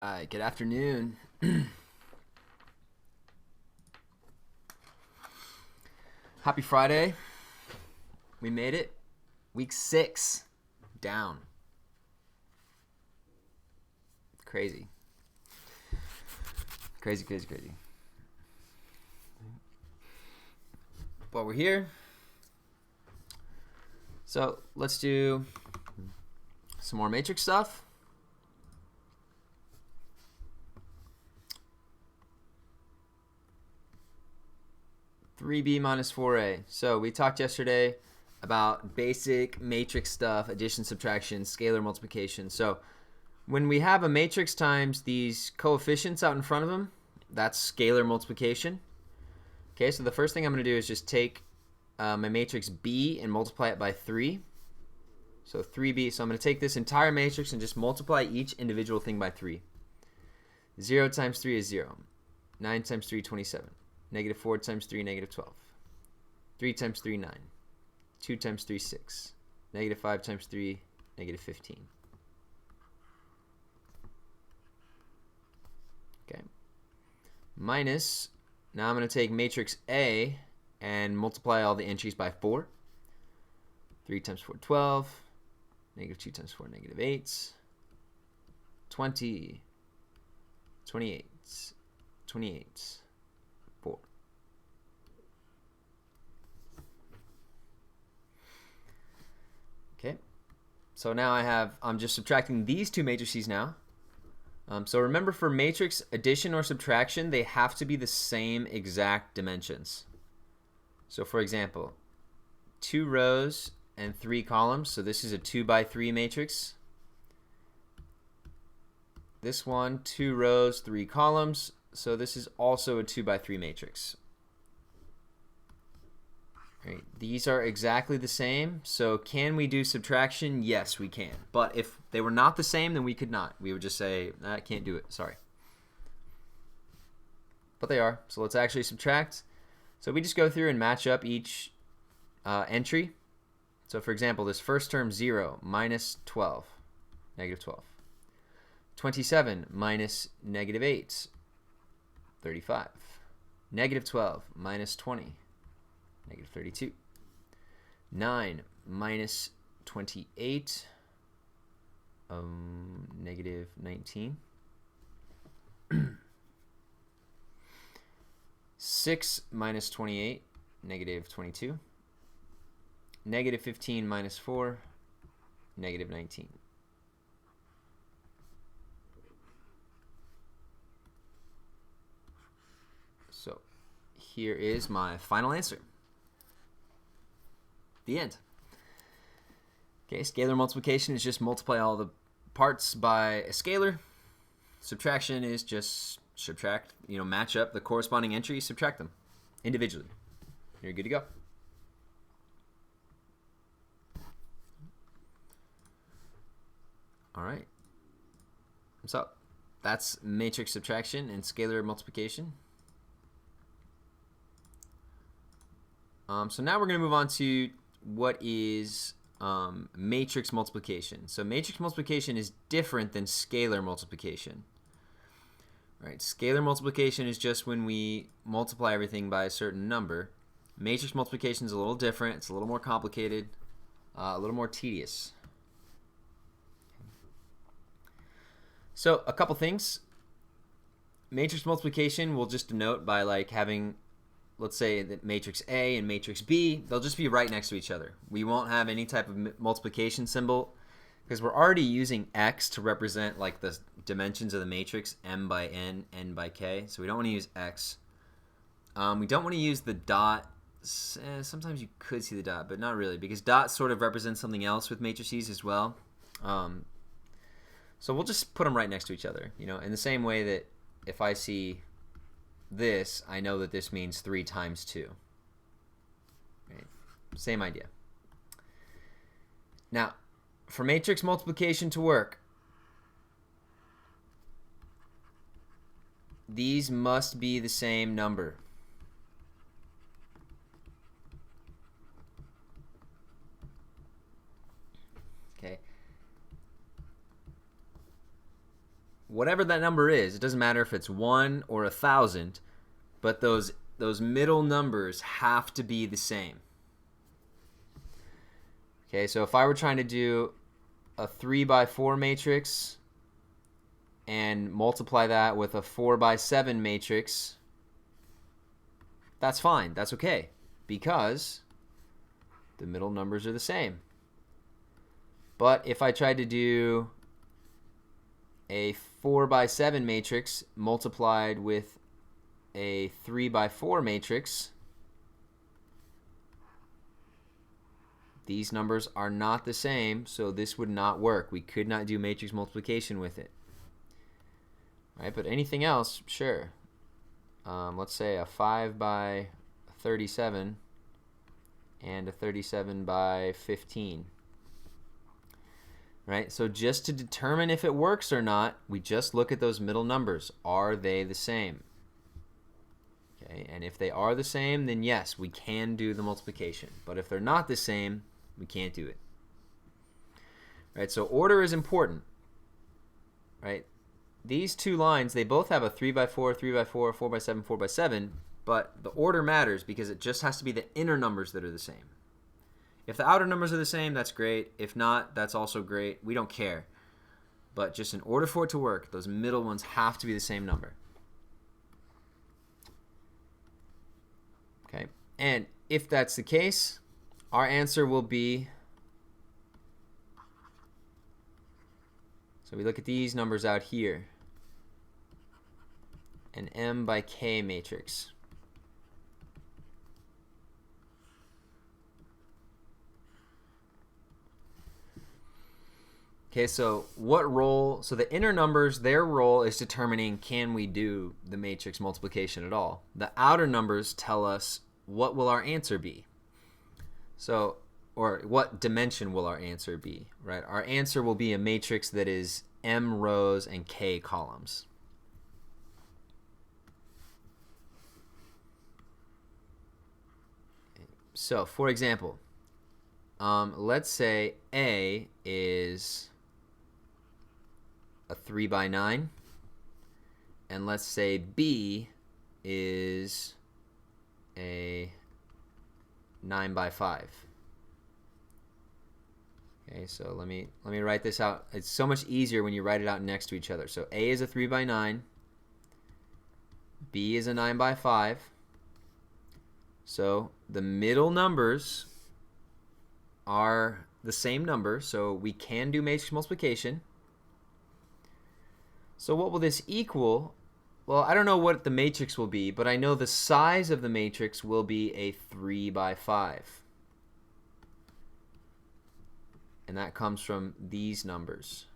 All right, good afternoon. Happy Friday. We made it. Week 6. Down. Crazy. Crazy, crazy, crazy. But we're here. So let's do some more matrix stuff. (3b minus 4a). So we talked yesterday about basic matrix stuff, addition, subtraction, scalar multiplication. So when we have a matrix times these coefficients out in front of them, that's scalar multiplication. Okay, so the first thing I'm going to do is just take my matrix B and multiply it by 3. So 3b. So I'm going to take this entire matrix and just multiply each individual thing by 3. 0 times 3 is 0. 9 times 3, 27. Negative 4 times 3, negative 12. 3 times 3, 9. 2 times 3, 6. Negative 5 times 3, negative 15. Okay. Minus, now I'm going to take matrix A and multiply all the entries by 4. 3 times 4, 12. Negative 2 times 4, negative 8. 20. 28. 28. 4. Okay. So now I'm just subtracting these two matrices now. So remember, for matrix addition or subtraction, they have to be the same exact dimensions. So for example, 2 rows and 3 columns. So this is a 2 by 3 matrix. This one, 2 rows, 3 columns. So this is also a 2 by 3 matrix. Right. These are exactly the same. So can we do subtraction? Yes, we can. But if they were not the same, then we could not. We would just say, I can't do it. Sorry. But they are. So let's actually subtract. So we just go through and match up each entry. So for example, this first term, 0 minus 12, negative 12. 27 minus negative 8, 35. Negative 12 minus 20. Negative 32. 9 minus 28. Negative 19. 6 minus 28. Negative 22. Negative 15 minus 4. Negative 19. So here is my final answer. The end. Okay, scalar multiplication is just multiply all the parts by a scalar. Subtraction is just subtract, match up the corresponding entries, subtract them individually. You're good to go. All right. So that's matrix subtraction and scalar multiplication. So now we're going to move on to what is matrix multiplication. So matrix multiplication is different than scalar multiplication. Right? Scalar multiplication is just when we multiply everything by a certain number. Matrix multiplication is a little different. It's a little more complicated, a little more tedious. So a couple things. Matrix multiplication we'll just denote by like having, let's say that matrix A and matrix B, they'll just be right next to each other. We won't have any type of multiplication symbol because we're already using X to represent like the dimensions of the matrix, M by N, N by K. So we don't want to use X. We don't want to use the dot. Sometimes you could see the dot, but not really, because dot sort of represents something else with matrices as well. So we'll just put them right next to each other, in the same way that if I see this, I know that this means 3 times 2. Right? Same idea. Now, for matrix multiplication to work, these must be the same number. Okay. What whatever that number is, it doesn't matter if it's 1 or 1,000, but those middle numbers have to be the same. Okay, so if I were trying to do a 3 by 4 matrix and multiply that with a 4 by 7 matrix, that's fine. That's okay, because the middle numbers are the same. But if I tried to do a 4 by 7 matrix multiplied with a 3 by 4 matrix, these numbers are not the same, so this would not work. We could not do matrix multiplication with it. Right, but anything else, sure. Let's say a 5 by 37 and a 37 by 15. Right, so just to determine if it works or not, we just look at those middle numbers. Are they the same? Okay, and if they are the same, then yes, we can do the multiplication. But if they're not the same, we can't do it. Right, so order is important. Right, these two lines, they both have a 3 by 4, 3 by 4, 4 by 7, 4 by 7, but the order matters because it just has to be the inner numbers that are the same. If the outer numbers are the same, that's great. If not, that's also great. We don't care. But just in order for it to work, those middle ones have to be the same number. Okay, and if that's the case, our answer will be, so we look at these numbers out here, an M by K matrix. Okay, so what role, so the inner numbers, their role is determining can we do the matrix multiplication at all. The outer numbers tell us what will our answer be. So, or what dimension will our answer be, right? Our answer will be a matrix that is M rows and K columns. So, for example, let's say A is a 3 by 9, and let's say B is a 9 by 5. Okay, so let me write this out. It's so much easier when you write it out next to each other. So A is a 3 by 9, B is a 9 by 5. So the middle numbers are the same number, so we can do matrix multiplication. So what will this equal? Well, I don't know what the matrix will be, but I know the size of the matrix will be a 3 by 5. And that comes from these numbers.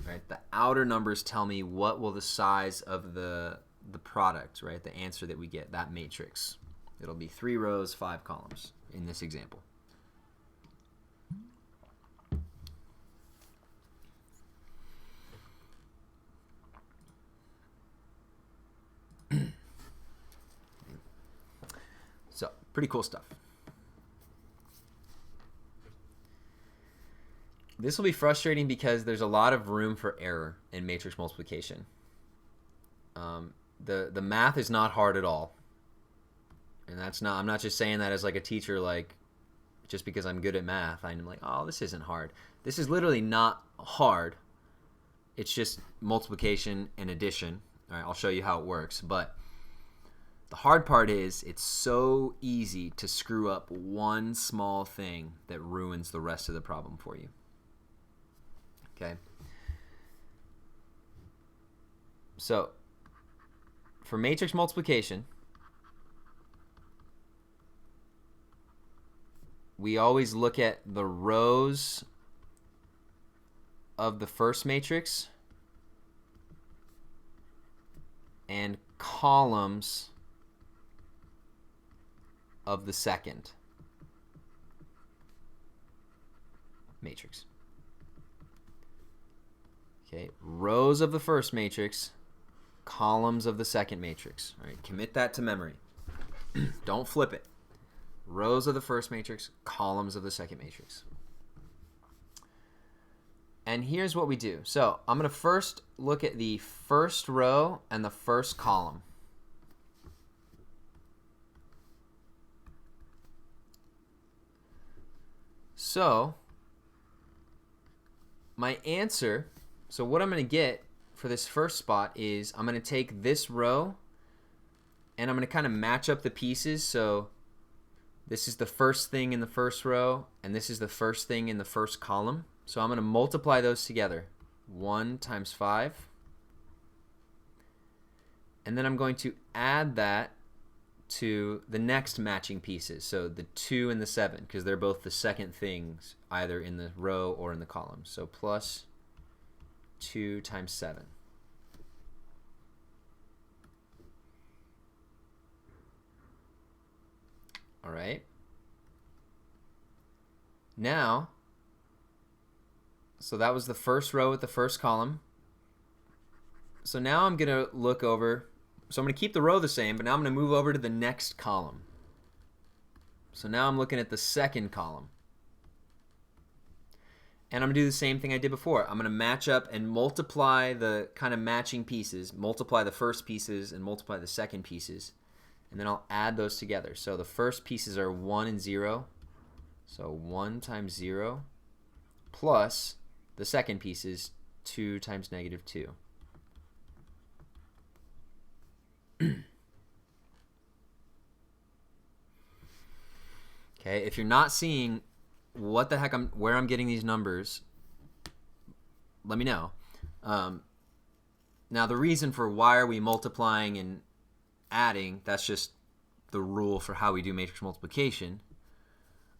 Right? The outer numbers tell me what will the size of the product, right? The answer that we get, that matrix. It'll be 3 rows, 5 columns in this example. So, pretty cool stuff. This will be frustrating because there's a lot of room for error in matrix multiplication. The math is not hard at all. And that's not, I'm not just saying that as like a teacher, like just because I'm good at math, I'm like, oh, this isn't hard. This is literally not hard. It's just multiplication and addition. All right, I'll show you how it works. But the hard part is it's so easy to screw up one small thing that ruins the rest of the problem for you. Okay. So for matrix multiplication, we always look at the rows of the first matrix and columns of the second matrix. Okay, rows of the first matrix, columns of the second matrix. All right, commit that to memory. Don't flip it. Rows of the first matrix, columns of the second matrix. And here's what we do. So I'm going to first look at the first row and the first column. So my answer, so what I'm going to get for this first spot is I'm going to take this row and I'm going to kind of match up the pieces. So this is the first thing in the first row and this is the first thing in the first column. So I'm going to multiply those together. 1 times 5. And then I'm going to add that to the next matching pieces. So the 2 and the 7, because they're both the second things either in the row or in the column. So plus 2 times 7. All right. Now, so that was the first row with the first column. So now I'm going to look over. So I'm going to keep the row the same, but now I'm going to move over to the next column. So now I'm looking at the second column. And I'm going to do the same thing I did before. I'm going to match up and multiply the kind of matching pieces, multiply the first pieces and multiply the second pieces. And then I'll add those together. So the first pieces are 1 and 0. So 1 times 0 plus the second piece is 2 times negative 2. Okay, if you're not seeing what the heck where I'm getting these numbers, let me know. Now the reason for why are we multiplying and adding, that's just the rule for how we do matrix multiplication.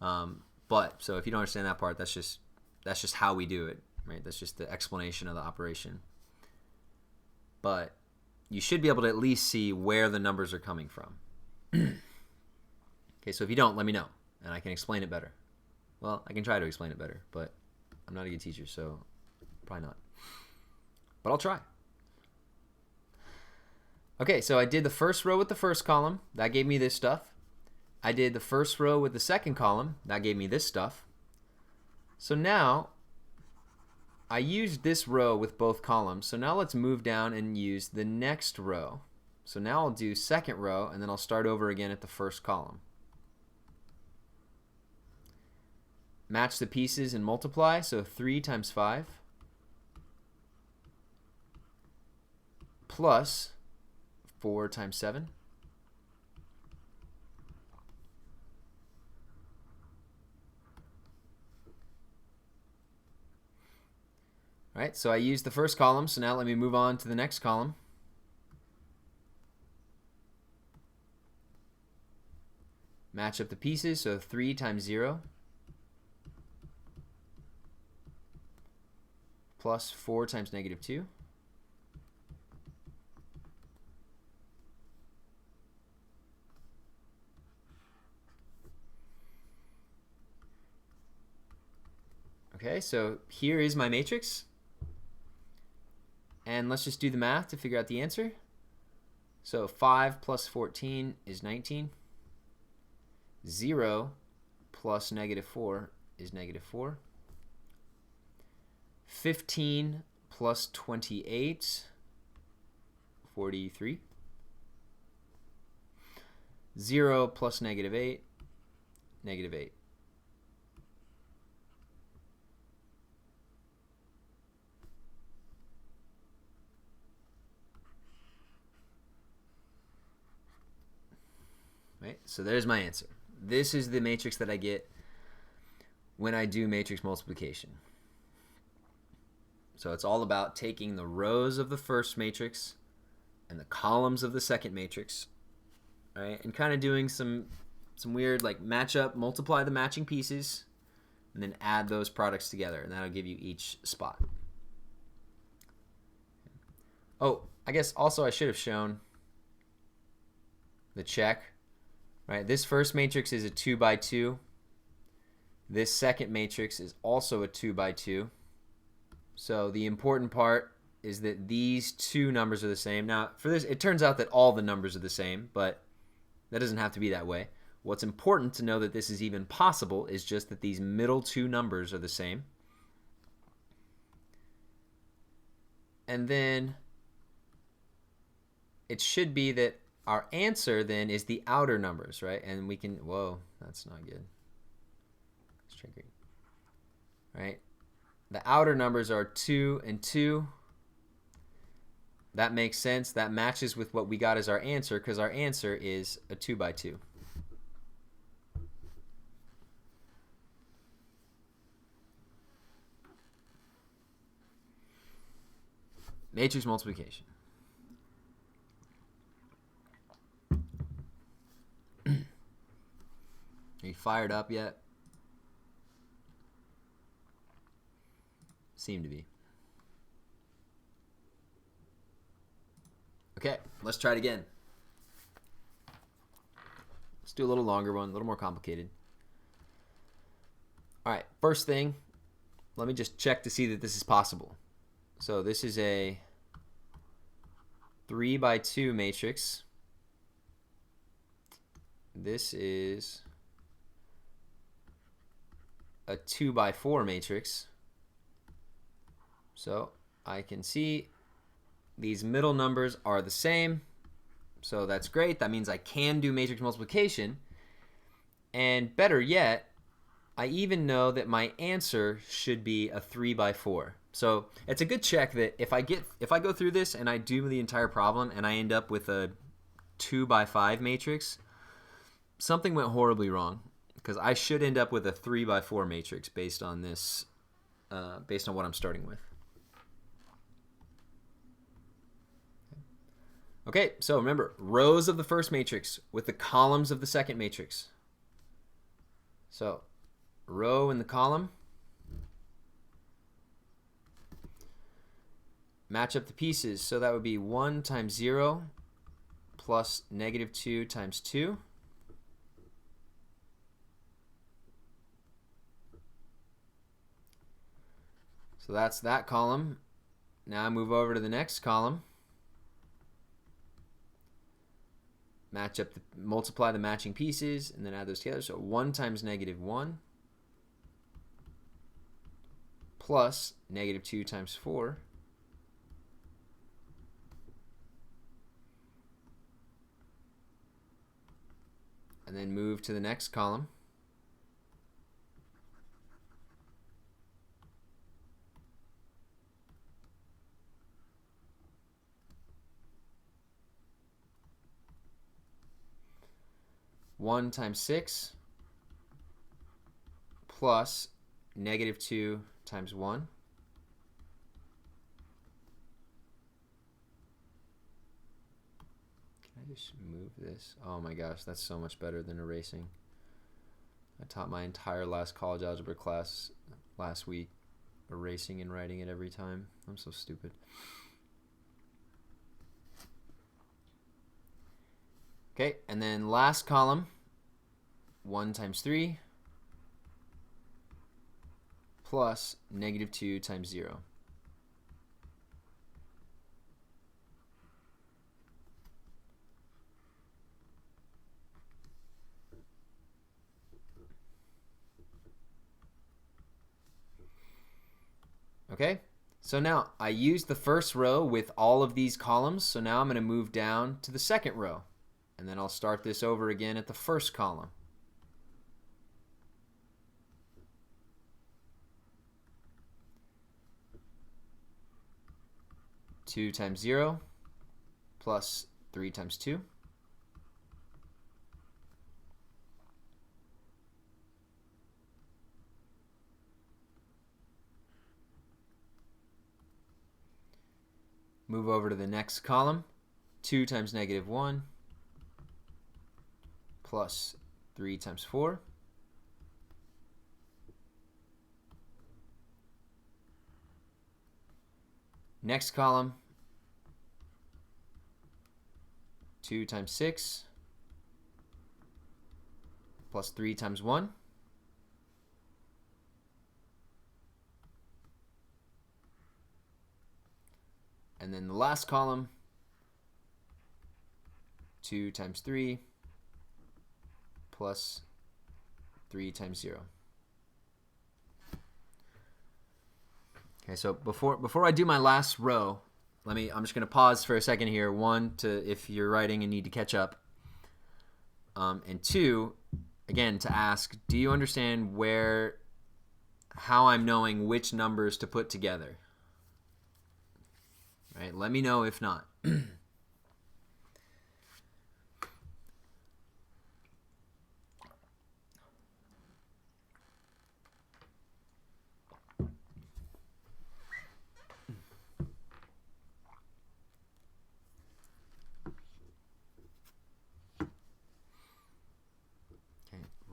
But so if you don't understand that part, that's just how we do it, right? That's just the explanation of the operation. But you should be able to at least see where the numbers are coming from. Okay, so if you don't, let me know, and I can explain it better. Well, I can try to explain it better, but I'm not a good teacher, so probably not. But I'll try. Okay, so I did the first row with the first column. That gave me this stuff. I did the first row with the second column. That gave me this stuff. So now I used this row with both columns. So now let's move down and use the next row. So now I'll do second row, and then I'll start over again at the first column. Match the pieces and multiply. So 3 times 5 plus 4 times 7. All right, so I used the first column, so now let me move on to the next column. Match up the pieces, so 3 times 0 plus 4 times negative 2. Okay, so here is my matrix. And let's just do the math to figure out the answer. So 5 plus 14 is 19. 0 plus negative 4 is negative 4. 15 plus 28, 43. 0 plus negative 8, negative 8. Right? So there's my answer. This is the matrix that I get when I do matrix multiplication. So it's all about taking the rows of the first matrix and the columns of the second matrix, right? And kind of doing some weird like match up, multiply the matching pieces, and then add those products together, and that'll give you each spot. Oh, I guess also I should have shown the check. Right, this first matrix is a 2 by 2. This second matrix is also a 2 by 2. So the important part is that these two numbers are the same. Now, for this, it turns out that all the numbers are the same, but that doesn't have to be that way. What's important to know that this is even possible is just that these middle two numbers are the same. And then it should be that our answer then is the outer numbers, right? And we can, whoa, that's not good. It's tricky, right? The outer numbers are 2 and 2. That makes sense. That matches with what we got as our answer, because our answer is a 2 by 2. Matrix multiplication. Are you fired up yet? Seem to be. Okay, let's try it again. Let's do a little longer one, a little more complicated. All right, first thing, let me just check to see that this is possible. So this is a 3 by 2 matrix. This is a 2 by 4 matrix. So I can see these middle numbers are the same. So that's great. That means I can do matrix multiplication. And better yet, I even know that my answer should be a 3 by 4. So it's a good check that if I go through this and I do the entire problem and I end up with a 2 by 5 matrix, something went horribly wrong, because I should end up with a 3 by 4 matrix based on this, based on what I'm starting with. Okay, so remember, rows of the first matrix with the columns of the second matrix. So row in the column, match up the pieces. So that would be 1 times 0 plus -2 times 2. So that's that column. Now I move over to the next column. Match up, multiply the matching pieces, and then add those together. So 1 times -1 plus -2 times 4. And then move to the next column. One times 6 plus -2 times 1. Can I just move this? Oh my gosh, that's so much better than erasing. I taught my entire last college algebra class last week erasing and writing it every time. I'm so stupid. Okay, and then last column, 1 times 3 plus -2 times 0. Okay, so now I used the first row with all of these columns, so now I'm going to move down to the second row. And then I'll start this over again at the first column. Two times 0 plus 3 times 2. Move over to the next column. 2 times -1 plus 3 times 4. Next column, 2 times 6 plus 3 times 1. And then the last column, 2 times 3 plus 3 times 0. Okay, so before I do my last row, I'm just going to pause for a second here. One, if you're writing and need to catch up. And two, again, to ask, do you understand how I'm knowing which numbers to put together? Right? Let me know if not.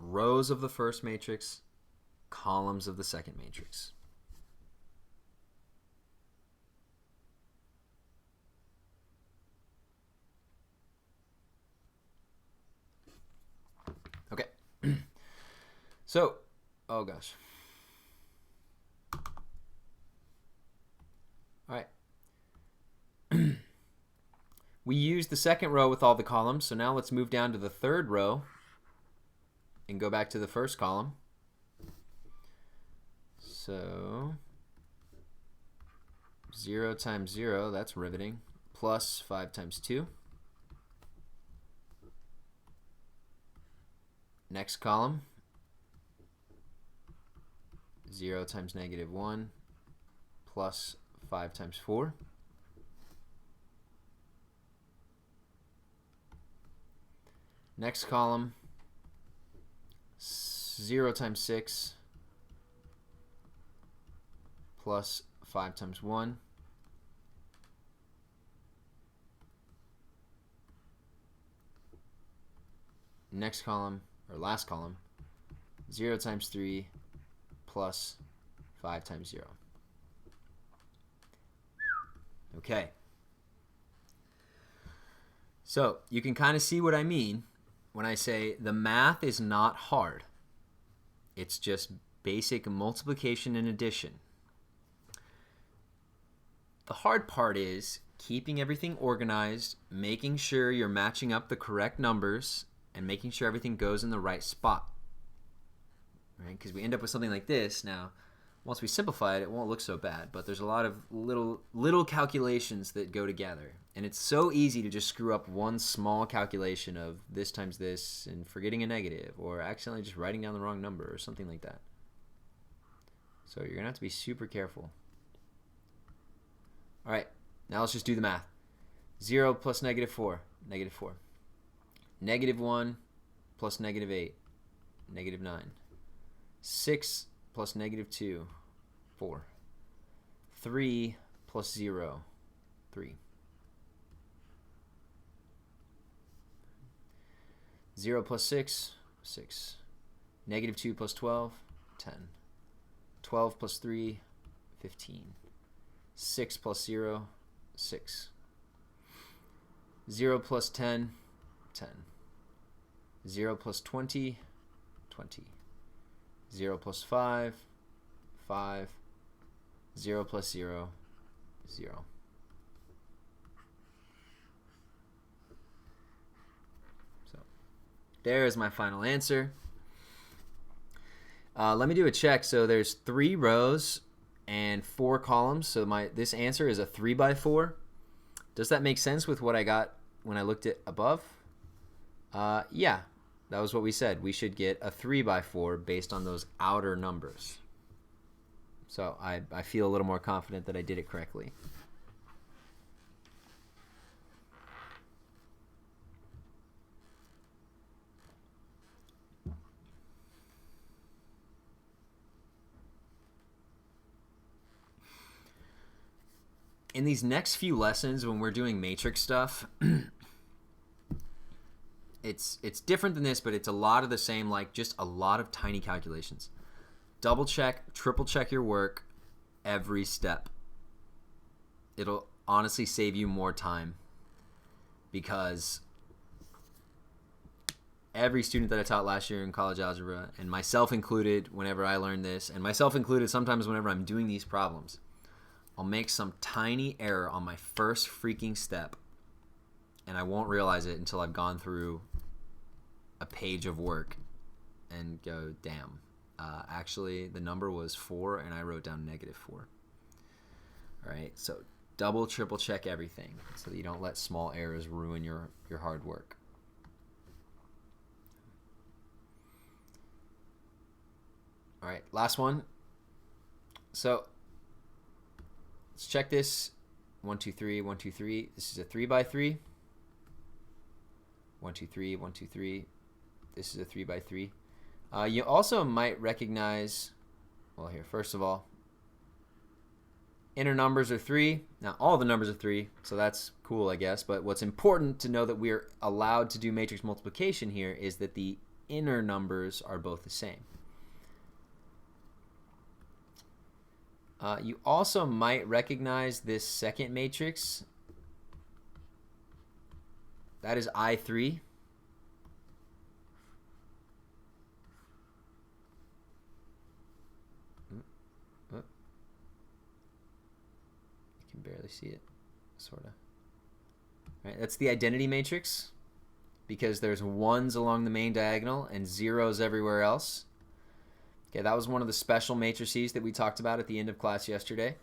Rows of the first matrix, columns of the second matrix. Okay. So, oh gosh. All right. We used the second row with all the columns, so now let's move down to the third row and go back to the first column. So 0 times 0, that's riveting, plus 5 times 2. Next column, 0 times negative 1, plus 5 times 4. Next column, 0 times 6 plus 5 times 1. Next column, or last column, 0 times 3 plus 5 times 0. Okay. So you can kind of see what I mean when I say the math is not hard. It's just basic multiplication and addition. The hard part is keeping everything organized, making sure you're matching up the correct numbers, and making sure everything goes in the right spot. Right? Because we end up with something like this. Now, once we simplify it, it won't look so bad, but there's a lot of little calculations that go together. And it's so easy to just screw up one small calculation of this times this and forgetting a negative, or accidentally just writing down the wrong number or something like that. So you're going to have to be super careful. All right, now let's just do the math. 0 plus negative 4, negative 4. Negative 1 plus negative 8, negative 9. 6 plus negative 2, 4. 3 plus 0, 3. 0 plus 6, 6. Negative 2 plus 12, 10. 12 plus 3, 15. 6 plus 0, 6. 0 plus 10, 10. 0 plus 20, 20. 0 plus 5, 5. 0 plus 0, 0. So there is my final answer. Let me do a check. So there's 3 rows and 4 columns. So this answer is a 3 by 4. Does that make sense with what I got when I looked at above? Yeah, that was what we said. We should get a 3 by 4 based on those outer numbers. So I feel a little more confident that I did it correctly. In these next few lessons, when we're doing matrix stuff, it's different than this, but it's a lot of the same, like just a lot of tiny calculations. Double check, triple check your work every step. It'll honestly save you more time, because every student that I taught last year in college algebra, and myself included whenever I learned this, and myself included sometimes whenever I'm doing these problems, I'll make some tiny error on my first freaking step, and I won't realize it until I've gone through a page of work and go, damn, actually the number was 4 and I wrote down negative 4. All right, so double, triple check everything so that you don't let small errors ruin your hard work. All right, last one. So let's check this. 1, 2, 3, 1, 2, 3. This is a 3 by 3. 1, 2, 3, 1, 2, 3. This is a 3 by 3. You also might recognize, well, here, first of all, inner numbers are 3. Now, all the numbers are 3, so that's cool, I guess. But what's important to know that we're allowed to do matrix multiplication here is that the inner numbers are both the same. You also might recognize this second matrix. That is I3. You can barely see it, sort of. Right, that's the identity matrix because there's 1s along the main diagonal and 0s everywhere else. Okay, that was one of the special matrices that we talked about at the end of class yesterday.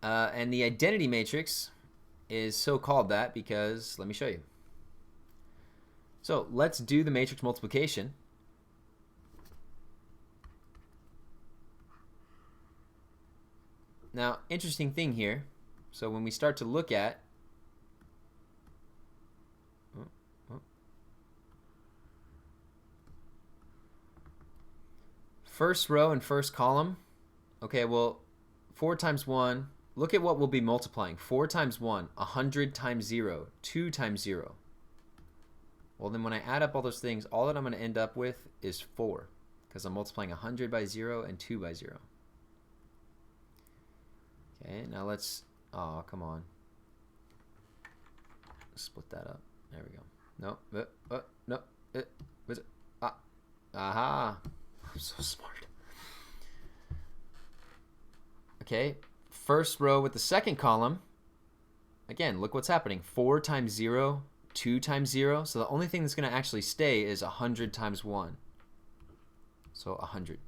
And the identity matrix is so called that because, let me show you. So let's do the matrix multiplication. Now, interesting thing here. So when we start to look at first row and first column, okay, well, 4 times 1, look at what we'll be multiplying. 4 times 1, 100 times 0, 2 times 0. Well, then when I add up all those things, all that I'm going to end up with is 4 because I'm multiplying 100 by 0 and 2 by 0. Okay, now let's, oh, come on. Split that up. There we go. No, was it? Aha. I'm so smart. Okay, first row with the second column. Again, look what's happening. 4 times 0, 2 times 0. So the only thing that's going to actually stay is 100 times 1. So 100.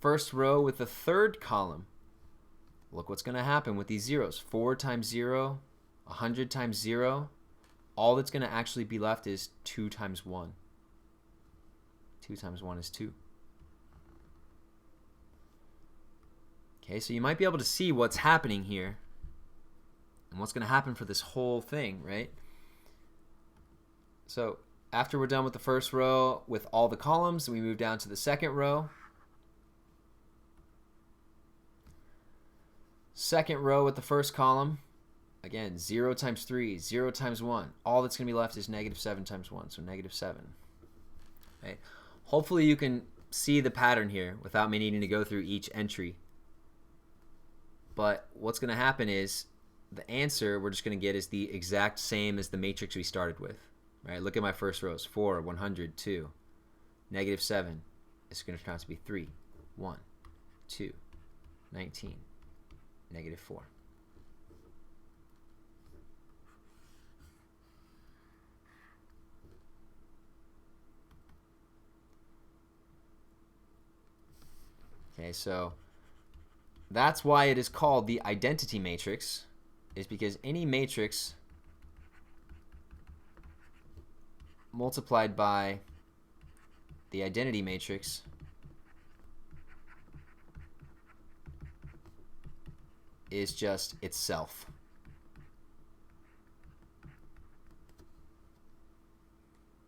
First row with the third column. Look what's going to happen with these zeros. 4 times 0, 100 times 0. All that's going to actually be left is 2 times 1. 2 times 1 is 2. Okay, so you might be able to see what's happening here and what's going to happen for this whole thing, right? So after we're done with the first row with all the columns, we move down to the second row. Second row with the first column. Again, 0 times 3, 0 times 1. All that's going to be left is negative 7 times 1, so negative 7. Right? Hopefully you can see the pattern here without me needing to go through each entry. But what's going to happen is the answer we're just going to get is the exact same as the matrix we started with. Right? Look at my first rows. 4, 100, 2. Negative 7 is going to turn out to be 3, 1, 2, 19, negative 4. Okay, so that's why it is called the identity matrix, is because any matrix multiplied by the identity matrix is just itself.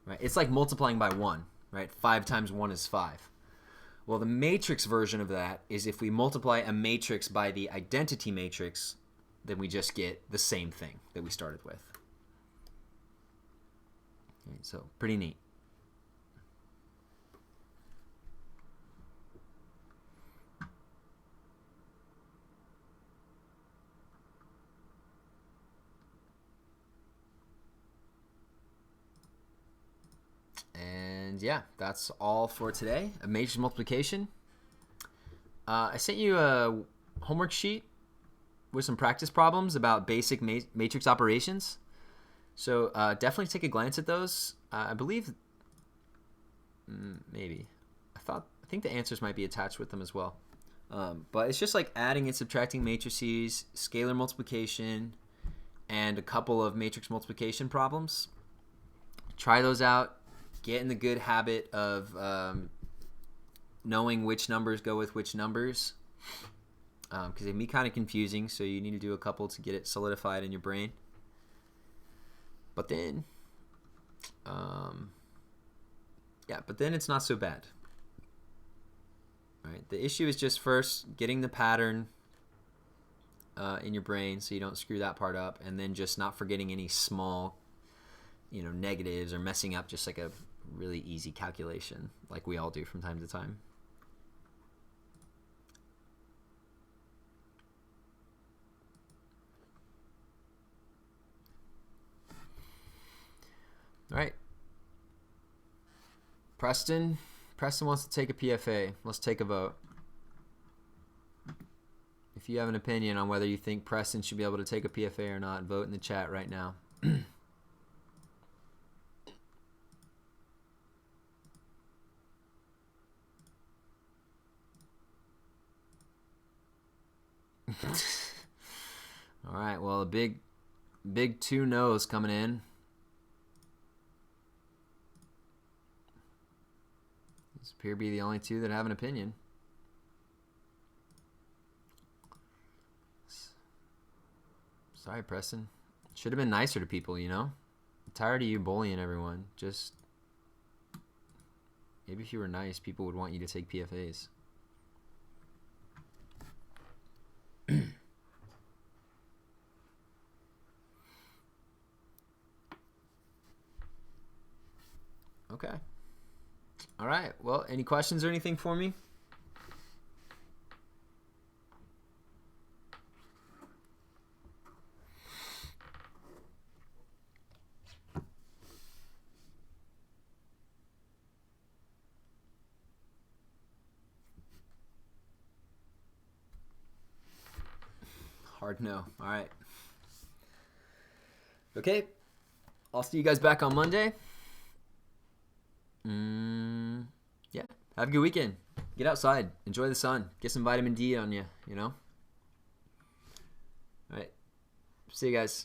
Right? It's like multiplying by 1, right? 5 times 1 is 5. Well, the matrix version of that is if we multiply a matrix by the identity matrix, then we just get the same thing that we started with. Okay, so pretty neat. And yeah, that's all for today. A matrix multiplication. I sent you a homework sheet with some practice problems about basic matrix operations. So definitely take a glance at those. I believe, maybe. I think the answers might be attached with them as well. But it's just like adding and subtracting matrices, scalar multiplication, and a couple of matrix multiplication problems. Try those out. Get in the good habit of knowing which numbers go with which numbers, because it can be kind of confusing, so you need to do a couple to get it solidified in your brain. But then, but then it's not so bad. Right? The issue is just first getting the pattern in your brain so you don't screw that part up, and then just not forgetting any small, negatives or messing up just like a really easy calculation like we all do from time to time. All right. Preston wants to take a PFA. Let's take a vote. If you have an opinion on whether you think Preston should be able to take a PFA or not, vote in the chat right now. All right, well, a big 2 no's coming in. These appear to be the only 2 that have an opinion. Sorry, Preston. Should have been nicer to people, I'm tired of you bullying everyone. Just maybe if you were nice, people would want you to take PFAs. Okay. All right. Well, any questions or anything for me? Hard no. All right. Okay. I'll see you guys back on Monday. Yeah. Have a good weekend. Get outside. Enjoy the sun. Get some vitamin D on you, All right. See you guys.